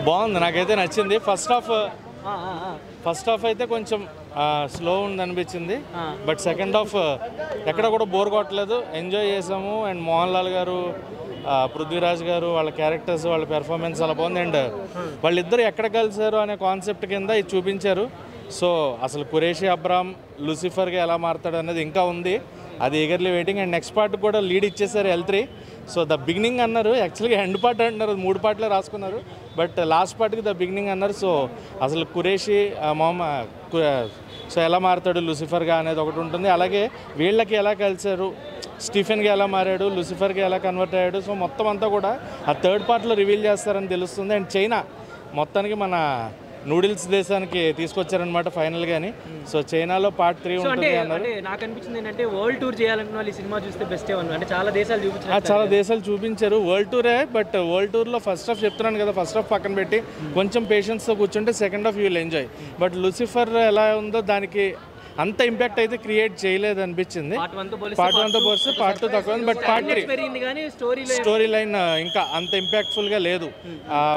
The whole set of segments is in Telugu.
బాగుంది, నాకైతే నచ్చింది. ఫస్ట్ హాఫ్ అయితే కొంచెం స్లో ఉంది అనిపించింది. బట్ సెకండ్ హాఫ్ ఎక్కడ కూడా బోర్ కొట్టలేదు, ఎంజాయ్ చేసాము. అండ్ మోహన్ లాల్ గారు, పృథ్వీరాజ్ గారు, వాళ్ళ క్యారెక్టర్స్, వాళ్ళ పెర్ఫార్మెన్స్ చాలా బాగుంది. అండ్ వాళ్ళిద్దరు ఎక్కడ కలిసారు అనే కాన్సెప్ట్ కింద ఇది చూపించారు. సో అసలు ఖురేషీ అబ్రామ్ లూసిఫర్గా ఎలా మారుతాడు అనేది ఇంకా ఉంది, అది eagerly waiting. And next part కూడా లీడ్ ఇచ్చేసారు L3. సో ద బిగినింగ్ అన్నారు, యాక్చువల్గా ఎండ్ పార్ట్ అంటున్నారు, 3 పార్ట్లే రాసుకున్నారు. బట్ లాస్ట్ పార్ట్కి ద బిగినింగ్ అన్నారు. సో అసలు ఖురేషీ సో ఎలా మారుతాడు లూసిఫర్గా అనేది ఒకటి ఉంటుంది. అలాగే వీళ్ళకి ఎలా కలిసారు, స్టీఫెన్గా ఎలా మారాడు, లూసిఫర్గా ఎలా కన్వర్ట్ అయ్యాడు. సో మొత్తం అంతా కూడా ఆ థర్డ్ పార్ట్లో రివీల్ చేస్తారని తెలుస్తుంది. అండ్ చైనా మొత్తానికి మన నూడిల్స్ దేశానికి తీసుకొచ్చారనమాట ఫైనల్ గాని. సో చైనాలో పార్ట్ 3 ఉంటుంది అన్నారు. నాకు అనిపించింది ఏంటంటే వరల్డ్ టూర్ చేయాలనుకున్న వాళ్ళు ఈ సినిమా చూస్తే బెస్ట్ అంటే చాలా దేశాలు చూపించారు. చాలా దేశాలు చూపించారు, వరల్డ్ టూరే. బట్ వరల్డ్ టూర్లో ఫస్ట్ హాఫ్ చెప్తున్నాను కదా, ఫస్ట్ హాఫ్ పక్కన పెట్టి కొంచెం పేషెన్స్తో కూర్చుంటే second half you will enjoy. But Lucifer ఎలా ఉందో దానికి అంత ఇంపాక్ట్ అయితే క్రియేట్ చేయలేదు అనిపించింది. పార్ట్ 1తో పోలిస్తే పార్ట్ 2 తక్కువ. బట్ పార్ట్ 3 స్టోరీ లైన్ ఇంకా అంత ఇంపాక్ట్ఫుల్గా లేదు.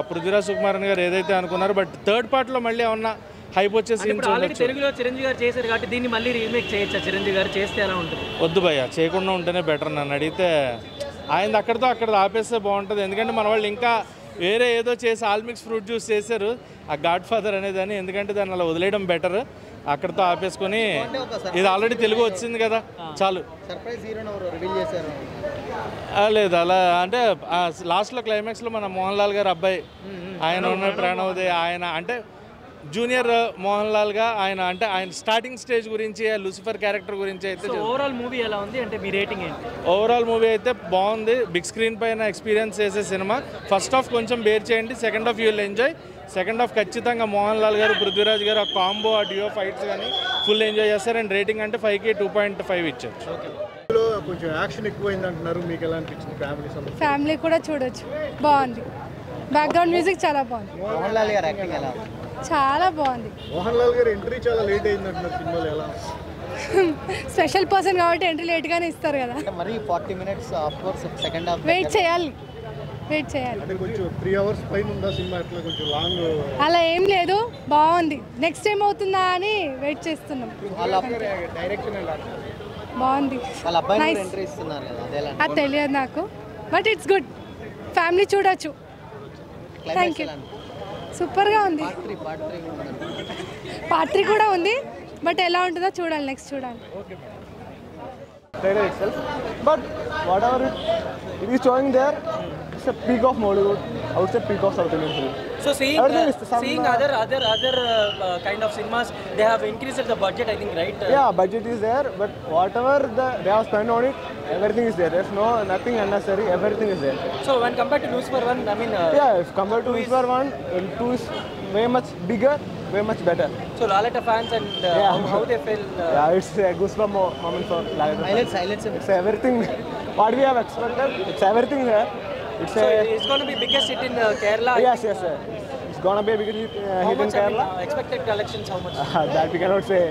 పృథ్వీరాజ్ సుకుమారన్ గారు ఏదైతే అనుకున్నారు. బట్ థర్డ్ పార్ట్లో మళ్ళీ ఏమన్నా హైప్ వచ్చే సీన్స్ తెలుగులో చిరంజీవి గారు చేశారు కాబట్టి దీన్ని మళ్ళీ రీమేక్ చేయొచ్చా? చిరంజీవి గారు చేస్తే ఎలా ఉంటుంది? వద్దు భయ్య, చేయకుండా ఉంటేనే బెటర్. నన్ను అడిగితే ఆయన అక్కడ ఆపేస్తే బాగుంటుంది. ఎందుకంటే మన వాళ్ళు ఇంకా వేరే ఏదో చేసి ఆల్మిక్స్ ఫ్రూట్ జ్యూస్ చేశారు, ఆ గాడ్ ఫాదర్ అనేదాన్ని. ఎందుకంటే దాన్ని అలా వదిలేయడం బెటర్, అక్కడితో ఆపేసుకొని ఇది ఆల్రెడీ తెలుగు వచ్చింది కదా చాలు. లేదు అలా అంటే లాస్ట్లో క్లైమాక్స్లో మన మోహన్ లాల్ గారు అబ్బాయి ఆయన ఉన్న ప్రణవ్దే, ఆయన అంటే జూనియర్ మోహన్ లాల్గా ఆయన, అంటే ఆయన స్టార్టింగ్ స్టేజ్ గురించి, లూసిఫర్ క్యారెక్టర్ గురించి అయితే. ఓవరాల్ మూవీ ఎలా ఉంది అంటే మీ రేటింగ్ ఏంటి? ఓవరాల్ మూవీ అయితే బాగుంది, బిగ్ స్క్రీన్ పైన ఎక్స్పీరియన్స్ చేసే సినిమా. ఫస్ట్ హాఫ్ కొంచెం బేర్ చేయండి, second half you will enjoy. Second half ఖచ్చితంగా మోహన్ లాల్ గారు, పృథ్వీరాజ్ గారు ఆ కాంబో, ఆ డ్యూయో ఫైట్స్ కానీ ఫుల్ ఎంజాయ్ చేస్తారు. అండ్ రేటింగ్ అంటే 5కి 2.5 ఇచ్చారు. కొంచెం యాక్షన్ ఎక్కువైంది అంటున్నారు, మీకు ఎలా అనిపించింది? ఫ్యామిలీ కూడా చూడొచ్చు, బాగుంది. బ్యాక్గ్రౌండ్ మ్యూజిక్ చాలా బాగుంది. మోహన్ లాల్ గారు యాక్టింగ్ ఎలా? చాలా బాగుంది. మోహన్ లాల్ గారు ఎంట్రీ చాలా లేట్ అయింది అంటున్నారు, సినిమాలో ఎలా? స్పెషల్ పర్సన్ కాబట్టి ఎంట్రీ లేట్గానే ఇస్తారు కదా. మరి 40 minutes of course second half wait చేయాలి. అంటే కొంచెం 3 hours పైన ఉందా సినిమా, అట్లా కొంచెం లాంగ్? అలా ఏం లేదు, బాగుంది. నెక్స్ట్ టైం అవుతుందా అని వెయిట్ చేస్తున్నాం. డైరెక్షన్ ఎలా బాగుంది. వాళ్ళ అబ్బాయి ఎంట్రీ ఇస్తున్నారు కదా, అది తెలియదు నాకు. బట్ ఇట్స్ గుడ్, ఫ్యామిలీ చూడొచ్చు. Thank you. సూపర్గా ఉంది. పార్ట్ 3 కూడా ఉంది, బట్ ఎలా ఉంటుందో చూడాలి, నెక్స్ట్ చూడాలి. Trailer itself, but whatever it is showing there, it's a peak of Bollywood. I would say peak of South Indian film. So seeing other kind of cinemas, they have increased the budget, I think, right? Yeah, budget is there, but whatever they have spent on it, everything is there. There's nothing unnecessary. Everything is there. So when compared to Lucifer 1, I mean, yeah, if compared to Lucifer 1, 2 is way much bigger, way much better. So Lalata fans and how they feel? Yeah, it's a goosebump moment for Lalata. Highlights. It's everything. What we have expected, it's everything here. It's going to be biggest hit in Kerala. Yes. It's going to be a big hit in Kerala. Expected collections, how much? That we cannot say.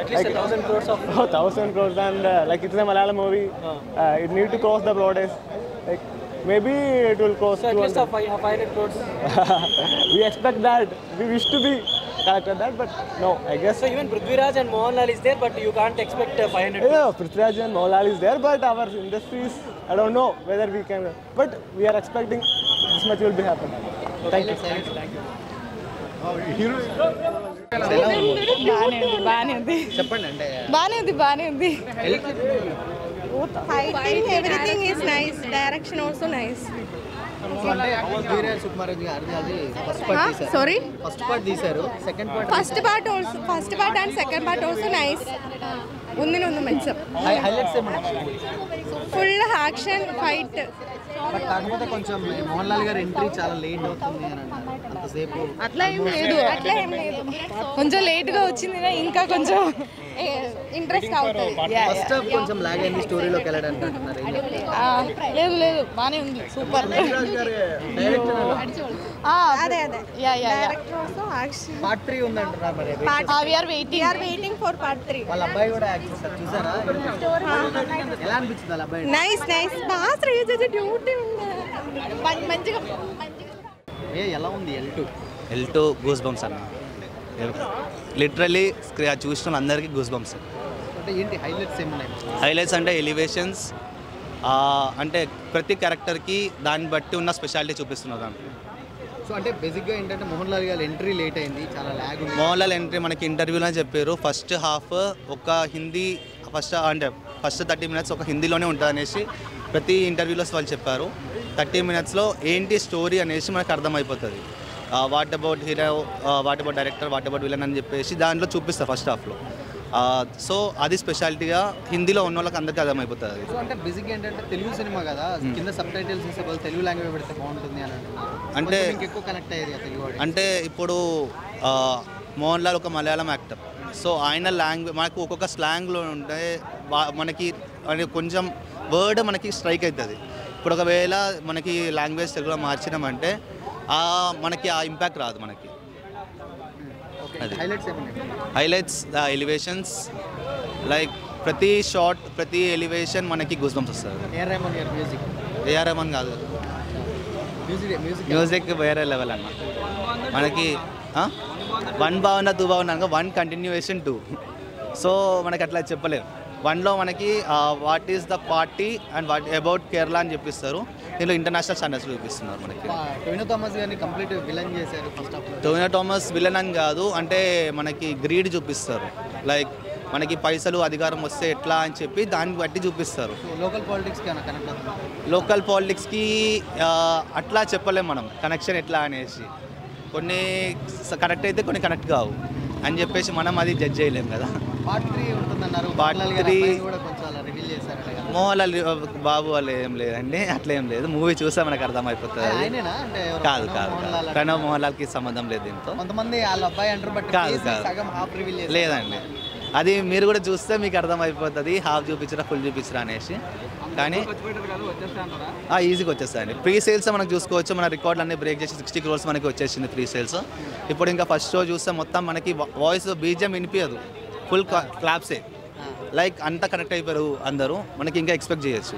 At least 1,000 crores of. 1,000 crores, and like it's a Malayalam movie, it need to cross the broadest. Like maybe it will cross. So at least 500 crores. We expect that. We wish to be collected that, but no, I guess. So even Prithviraj and Mohan Lal is there, but you can't expect 500 crores. Yeah, Prithviraj and Mohan Lal is there, but our industries, I don't know whether we can, but we are expecting this much will be happening. Thank you. బాగానే ఉంది. చెప్పండి అంటే బాగానే ఉంది. Fighting, everything is nice. Direction also nice. Virendra Sukumar గారు Sorry? ఫస్ట్ పార్ట్ తీశారు, second part First part and second part also nice. ఉంది మంచిగా. హైలైట్స్ ఏమన్నా? Full action fight. బట్ కాకపోతే కొంచెం మోహన్ లాల్ గారు ఎంట్రీ చాలా లేట్ అవుతుంది అని అన్నారు, అంతసేపు. అట్లా ఏం లేదు. కొంచెం లేట్గా వచ్చింది, ఇంకా కొంచెం ఇంట్రెస్ట్ అవుతుంది. ఫస్ట్ హాఫ్ కొంచెం లాగ్ అయింది స్టోరీలోకి వెళ్ళడానికి అంటున్నారు. లేదు బాగానే ఉంది, సూపర్. అదే డైరెక్టర్ ఆల్సో యాక్షన్. పార్ట్ 3 ఉంది అంటున్నారు, మరి we are waiting for part 3. వాళ్ళ అబ్బాయి కూడా యాక్ట్ చేస్తారు, చూసారా? ఎలా అనిపించింది వాళ్ళ అబ్బాయి? నైస్ బాగా డ్యూటీ ఉంది మంచిగా. ఎలా ఉంది L2 గూస్ బంప్స్ అన్న, లిటరల్లీ చూసిన అందరికీ గూస్ బంప్స్. అంటే ఏంటి హైలైట్స్ ఏమున్నాయి? హైలైట్స్ అంటే ఎలివేషన్స్, అంటే ప్రతి క్యారెక్టర్కి దాన్ని బట్టి ఉన్న స్పెషాలిటీ చూపిస్తున్నారు దాంట్లో. సో అంటే బేసిక్గా ఏంటంటే మోహన్ లాల్ గారి ఎంట్రీ లేట్ అయింది, చాలా ల్యాగ్ ఉంది. మోహన్ లాల్ ఎంట్రీ మనకి ఇంటర్వ్యూలో చెప్పారు, ఫస్ట్ హాఫ్ ఒక హిందీ ఫస్ట్ 30 minutes ఒక హిందీలోనే ఉంటుంది అనేసి ప్రతి ఇంటర్వ్యూలో వాళ్ళు చెప్పారు. 30 minutesలో ఏంటి స్టోరీ అనేసి మనకు అర్థమైపోతుంది. What about hero, what about director, what about villain అని చెప్పేసి దాంట్లో చూపిస్తారు ఫస్ట్ హాఫ్లో. సో అది స్పెషాలిటీగా హిందీలో ఉన్న వాళ్ళకి అందరికీ అర్థమైపోతుంది. సో అంటే బేసిక్గా ఏంటంటే తెలుగు సినిమా కదా, కింద సబ్ టైటిల్స్ ఇస్తే వాళ్ళు తెలుగు లాంగ్వేజ్ పెడితే బాగుంటుంది అని అంటున్నారు. అంటే ఎక్కువ కనెక్ట్ అయ్యేది తెలుగు. అంటే ఇప్పుడు మోహన్ లాల్ ఒక మలయాళం యాక్టర్, సో ఆయన లాంగ్వేజ్ మనకు ఒక్కొక్క స్లాంగ్లో ఉంటే మనకి కొంచెం వర్డ్ మనకి స్ట్రైక్ అవుతుంది. ఇప్పుడు ఒకవేళ మనకి లాంగ్వేజ్ తెలుగులో మార్చినామంటే మనకి ఆ ఇంపాక్ట్ రాదు మనకి. హైలైట్స్ ద ఎలివేషన్స్, లైక్ ప్రతి షాట్ ప్రతి ఎలివేషన్ మనకి గూస్ బంప్స్ వస్తుంది. ఏఆర్ రెహమాన్ కాదు, మ్యూజిక్ వేరే లెవెల్ అన్న మనకి. 1 బాగున్నా 2 బాగున్నా 1 కంటిన్యూయేషన్ 2. సో మనకి అట్లా చెప్పలేము. 1లో మనకి what is the party and what about Kerala అని చెప్పిస్తారు, దీనిలో ఇంటర్నేషనల్ స్టాండర్డ్స్ చూపిస్తున్నారు మనకి. టొవినో థామస్ గారిని కంప్లీట్ విలన్ చేశారు first half. Tovino Thomas villain అని కాదు, అంటే మనకి గ్రీడ్ చూపిస్తారు, లైక్ మనకి పైసలు అధికారం వస్తే ఎట్లా అని చెప్పి దాన్ని బట్టి చూపిస్తారు. లోకల్ పాలిటిక్స్కి కనెక్ట్ అవుతుంది. లోకల్ పాలిటిక్స్కి అట్లా చెప్పలేము మనం కనెక్షన్ ఎట్లా అనేసి. కొన్ని కనెక్ట్ అయితే కొన్ని కనెక్ట్ కావు అని చెప్పేసి మనం అది జడ్జ్ చేయలేము కదా. పార్ట్ 3 ఉంటుందన్నారు. పార్ట్ 3 కూడా కొంచెం అలా రివీల్ చేశారు. మోహన్ లాల్ బాబు వాళ్ళు ఏం లేదండి, అట్లా ఏం లేదు. మూవీ చూస్తే మనకు అర్థమైపోతుంది. కాదు ప్రణవ్ మోహన్ లాల్కి సంబంధం లేదు దీంతో. కొంతమంది వాళ్ళ అబ్బాయి అంటారు, బట్ కాదు సగం హాఫ్ రివీల్ చేశారు. లేదండి, అది మీరు కూడా చూస్తే మీకు అర్థమైపోతుంది హాఫ్ చూపించరా ఫుల్ చూపించరా అనేసి. కానీ ఈజీగా వచ్చేస్తాయండి. ప్రీ సేల్స్ మనకు చూసుకోవచ్చు, మన రికార్డులు అన్నీ బ్రేక్ చేసి 60 crores మనకి వచ్చేసింది ప్రీ సేల్స్. ఇప్పుడు ఇంకా ఫస్ట్ షో చూస్తే మొత్తం మనకి వాయిస్ బీజిఎం వినిపించదు, ఫుల్ క్లాప్సే, లైక్ అంతా కనెక్ట్ అయిపోయారు అందరూ. మనకి ఇంకా ఎక్స్పెక్ట్ చేయొచ్చు.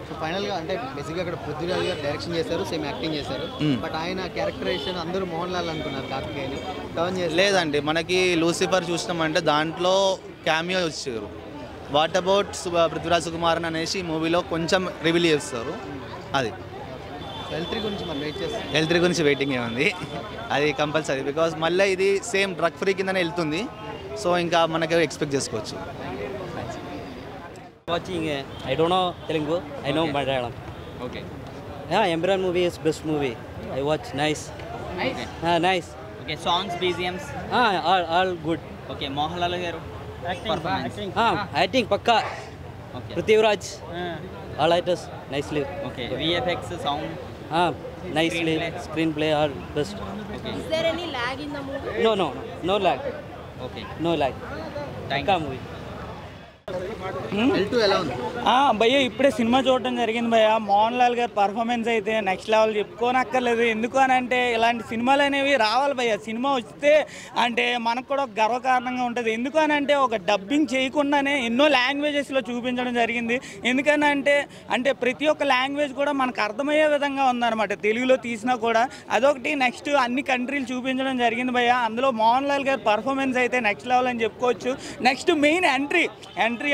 సో ఫైనల్గా అంటే బేసిక్గా అక్కడ పృథ్వీరాజ్ గారు డైరెక్షన్ చేశారు, సేమ్ యాక్టింగ్ చేశారు, బట్ ఆయన క్యారెక్టరైజేషన్ అందరూ మోహన్ లాల్ అనుకున్నారు, కార్తికేయని టర్న్ చేసి. లేదండి, మనకి లూసిఫర్ చూసినామంటే దాంట్లో క్యామియో వచ్చారు. వాట్ అబౌట్ పృథ్వీరాజ్ సుకుమారన్ అనేసి మూవీలో కొంచెం రివీల్ చేస్తారు. అది L3 గురించి మనం వెయిట్ చేస్తాం. L3 గురించి వెయిటింగ్ ఏముంది, అది కంపల్సరీ, బికాజ్ మళ్ళీ ఇది సేమ్ డ్రగ్ ఫ్రీ కిందనే వెళ్తుంది. సో ఇంకా మనకి ఎక్స్పెక్ట్ చేసుకోవచ్చు. Watching, I don't know Telugu, I know Malayalam. Okay. Yeah, Emperor movie is best movie. I watch, nice. Nice. Okay, songs, BGMs. All good. Okay, Mohanlal garu. Acting. Acting pakka. Okay. Prithviraj. All actors nicely. Okay, VFX, sound. Nicely. Screenplay all best. Okay. Is there any lag in the movie? No lag. Okay. No lag. Thank movie. L2 ఎలా ఉంది? భయ్య ఇప్పుడే సినిమా చూడటం జరిగింది భయ్య. మోహన్ లాల్ గారి పర్ఫార్మెన్స్ అయితే నెక్స్ట్ లెవెల్ చెప్పుకోనక్కర్లేదు. ఎందుకు అని అంటే ఇలాంటి సినిమాలు అనేవి రావాలి భయ్య. సినిమా వస్తే అంటే మనకు కూడా గర్వకారణంగా ఉంటుంది. ఎందుకు అని అంటే ఒక డబ్బింగ్ చేయకుండానే ఎన్నో లాంగ్వేజెస్లో చూపించడం జరిగింది. ఎందుకని అంటే ప్రతి ఒక్క లాంగ్వేజ్ కూడా మనకు అర్థమయ్యే విధంగా ఉందన్నమాట. తెలుగులో తీసినా కూడా అదొకటి. నెక్స్ట్ అన్ని కంట్రీలు చూపించడం జరిగింది భయ్య. అందులో మోహన్ లాల్ గారి పర్ఫార్మెన్స్ అయితే నెక్స్ట్ లెవెల్ అని చెప్పుకోవచ్చు. నెక్స్ట్ మెయిన్ ఎంట్రీ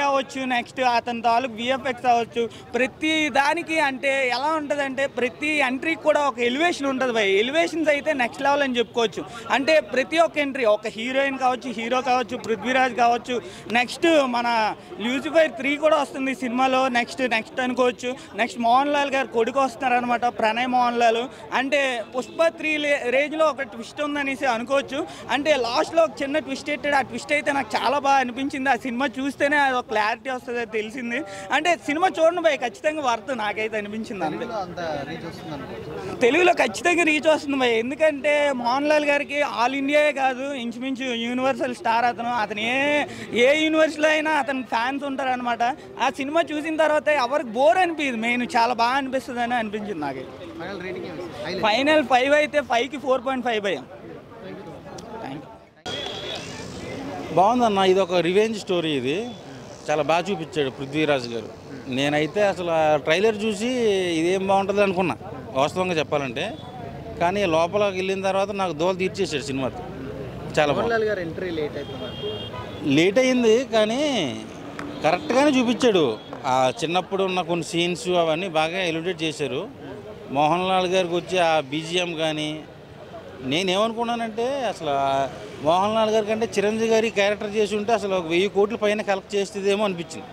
అవ్వచ్చు, నెక్స్ట్ అతని తాలూకు విఎఫ్ఎక్స్ అవ్వచ్చు, ప్రతి దానికి అంటే ఎలా ఉంటుందంటే ప్రతి ఎంట్రీకి కూడా ఒక ఎలివేషన్ ఉంటుంది భయ్. ఎలివేషన్స్ అయితే నెక్స్ట్ లెవెల్ అని చెప్పుకోవచ్చు. అంటే ప్రతి ఒక్క ఎంట్రీ, ఒక హీరోయిన్ కావచ్చు, హీరో కావచ్చు, పృథ్వీరాజ్ కావచ్చు, నెక్స్ట్ మన లూసిఫర్ 3 కూడా వస్తుంది సినిమాలో. నెక్స్ట్ అనుకోవచ్చు. నెక్స్ట్ మోహన్ లాల్ గారు కొడుకు వస్తున్నారనమాట, ప్రణయ్ మోహన్ లాల్. అంటే పుష్ప 3 రేంజ్లో ఒక ట్విస్ట్ ఉందనేసి అనుకోవచ్చు. అంటే లాస్ట్లో ఒక చిన్న ట్విస్ట్ పెట్టాడు. ఆ ట్విస్ట్ అయితే నాకు చాలా బాగా అనిపించింది. ఆ సినిమా చూస్తేనే అది ఒక క్లారిటీ వస్తుంది, తెలిసింది. అంటే సినిమా చూడండి భయ్, ఖచ్చితంగా వర్త్ నాకైతే అనిపించింది. అంతే, తెలుగులో ఖచ్చితంగా రీచ్ వస్తుంది భయ్. ఎందుకంటే మోహన్ లాల్ గారికి ఆల్ ఇండియాయే కాదు, ఇంచుమించు యూనివర్సల్ స్టార్ అతను ఏ యూనివర్సిటీలో అయినా అతను ఫ్యాన్స్ ఉంటారనమాట. ఆ సినిమా చూసిన తర్వాత ఎవరికి బోర్ అనిపించదు, మెయిన్ చాలా బాగా అనిపిస్తుంది అని అనిపించింది నాకైతే. ఫైనల్ 5 అయితే 5కి 4.5 భయ్య. బాగుందన్న, ఇది ఒక రివెంజ్ స్టోరీ. ఇది చాలా బాగా చూపించాడు పృథ్వీరాజ్ గారు. నేనైతే అసలు ట్రైలర్ చూసి ఇదేం బాగుంటుంది అనుకున్నా, వాస్తవంగా చెప్పాలంటే. కానీ లోపలికి వెళ్ళిన తర్వాత నాకు దోలు తీర్చేసాడు సినిమాతో. చాలా మోహన్ బాగుంది. లాల్ గారు ఎంట్రీ లేట్ అవుతున్నారు. లేట్ అయింది కానీ కరెక్ట్గానే చూపించాడు. ఆ చిన్నప్పుడు ఉన్న కొన్ని సీన్స్ అవన్నీ బాగా ఎలివేట్ చేశారు. మోహన్ లాల్ గారికి వచ్చి ఆ బీజిఎం కానీ నేనేమనుకున్నానంటే అసలు మోహన్ లాల్ గారి కంటే చిరంజీవి గారి క్యారెక్టర్ చేసి ఉంటే అసలు 1000 కోట్ల పైన కలెక్ట్ చేస్తుందేమో అనిపించింది.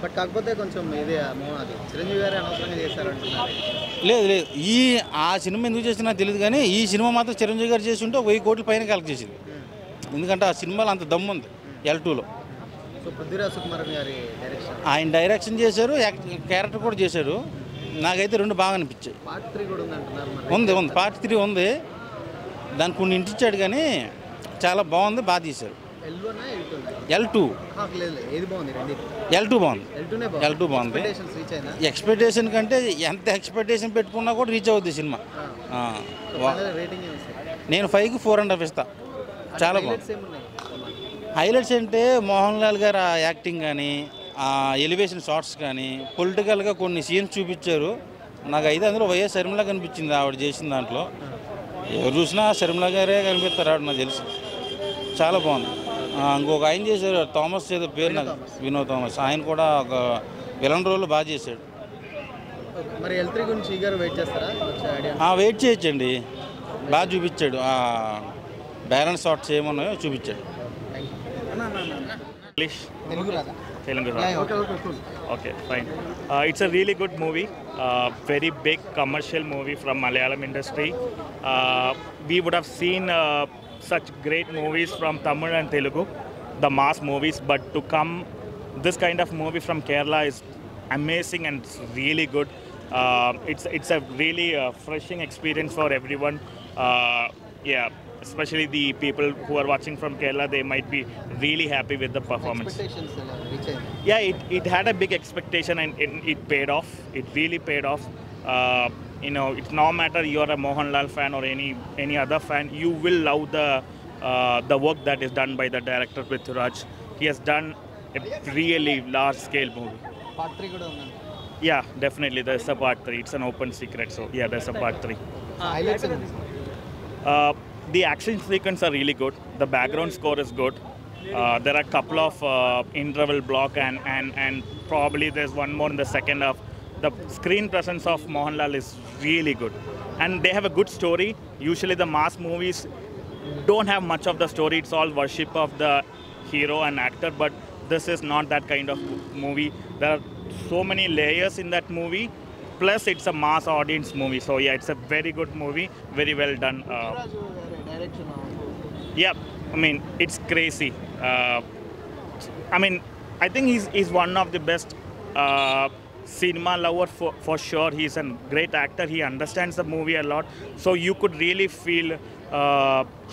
బట్ కాకపోతే కొంచెం ఇది అది చిరంజీవి గారు అనవసరంగా చేశారంటున్నారు. లేదు ఆ సినిమా ఎందుకు చేసినా తెలియదు కానీ ఈ సినిమా మాత్రం చిరంజీవి గారు చేసి ఉంటే 1000 కోట్ల పైన కలెక్ట్ చేసింది. ఎందుకంటే ఆ సినిమాలో అంత దమ్ము ఉంది L2లో. సో పృథ్వీరాజ్ సుకుమార్ గారి డైరెక్షన్, ఆయన డైరెక్షన్ చేశారు, క్యారెక్టర్ కూడా చేశారు. నాకైతే 2 బాగా అనిపించాయి. పార్ట్ 3 కూడా ఉందంటున్నారు. ఉంది పార్ట్ 3 ఉంది. దానికి కొన్ని ఇంటిచ్చాడు కానీ చాలా బాగుంది, బాగా తీశారు. L2 ఏది బాగుంది? L2 బాగుంది. L2 బాగుంది. ఎక్స్పెక్టేషన్ కంటే ఎంత ఎక్స్పెక్టేషన్ పెట్టుకున్నా కూడా రీచ్ అవుద్ది సినిమా. నేను 5కి 4.5 ఇస్తా. చాలా బాగుంది. హైలైట్స్ అంటే మోహన్ లాల్ గారు ఆ యాక్టింగ్ కానీ ఆ ఎలివేషన్ షార్ట్స్ కానీ పొలిటికల్గా కొన్ని సీన్స్ చూపించారు. నాకు అయితే అందులో వైఎస్ శర్మిల కనిపించింది ఆవిడ చేసిన దాంట్లో. ఎవరు చూసినా శర్మిల గారే కనిపిస్తారు ఆవిడ నాకు తెలిసి. చాలా బాగుంది. ఇంకొక ఆయన చేశారు థామస్ ఏదో పేరు నాకు వినోద్ థామస్, ఆయన కూడా ఒక విలన్ రోల్ బాగా చేశాడు. మరి L3 గురించి ఈగర్ వెయిట్ చేస్తారా? వెయిట్ చేయొచ్చండి. బాగా చూపించాడు. బ్యాలెన్స్ షార్ట్స్ ఏమన్నాయో చూపించాడు. Telugu okay fine. It's a really good movie, very big commercial movie from Malayalam industry. We would have seen such great movies from Tamil and Telugu, the mass movies, but to come this kind of movie from Kerala is amazing and it's really good. It's a really refreshing experience for everyone. Yeah, especially the people who are watching from Kerala, they might be really happy with the performance. Yeah, it had a big expectation and it paid off. It really paid off. It's no matter you're a Mohanlal fan or any other fan, you will love the work that is done by the director Prithviraj. He has done a really large scale movie. Part 3 kuda undha. Yeah, definitely there's a part 3. It's an open secret, so yeah, there's a part 3. Highlights the action sequence are really good. The background score is good. There are a couple of interval block and probably there's one more in the second half. The screen presence of Mohanlal is really good. And they have a good story. Usually the mass movies don't have much of the story. It's all worship of the hero and actor. But this is not that kind of movie. There are so many layers in that movie. Plus it's a mass audience movie. So yeah, it's a very good movie. Very well done. Yeah, I mean, it's crazy. I think he's one of the best cinema lover for sure. He's a great actor. He understands the movie a lot. So you could really feel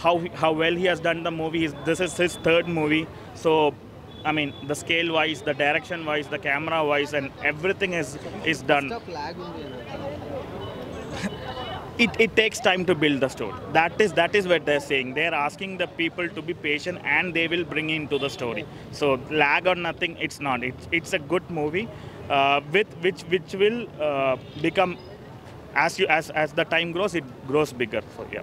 how well he has done the movie. This is his 3rd movie. So, I mean, the scale wise, the direction wise, the camera wise, and everything is done. It takes time to build the story. That is what they're saying. They're asking the people to be patient and they will bring into the story. So lag or nothing, it's not. It's a good movie which will become as the time grows, it grows bigger. So yeah.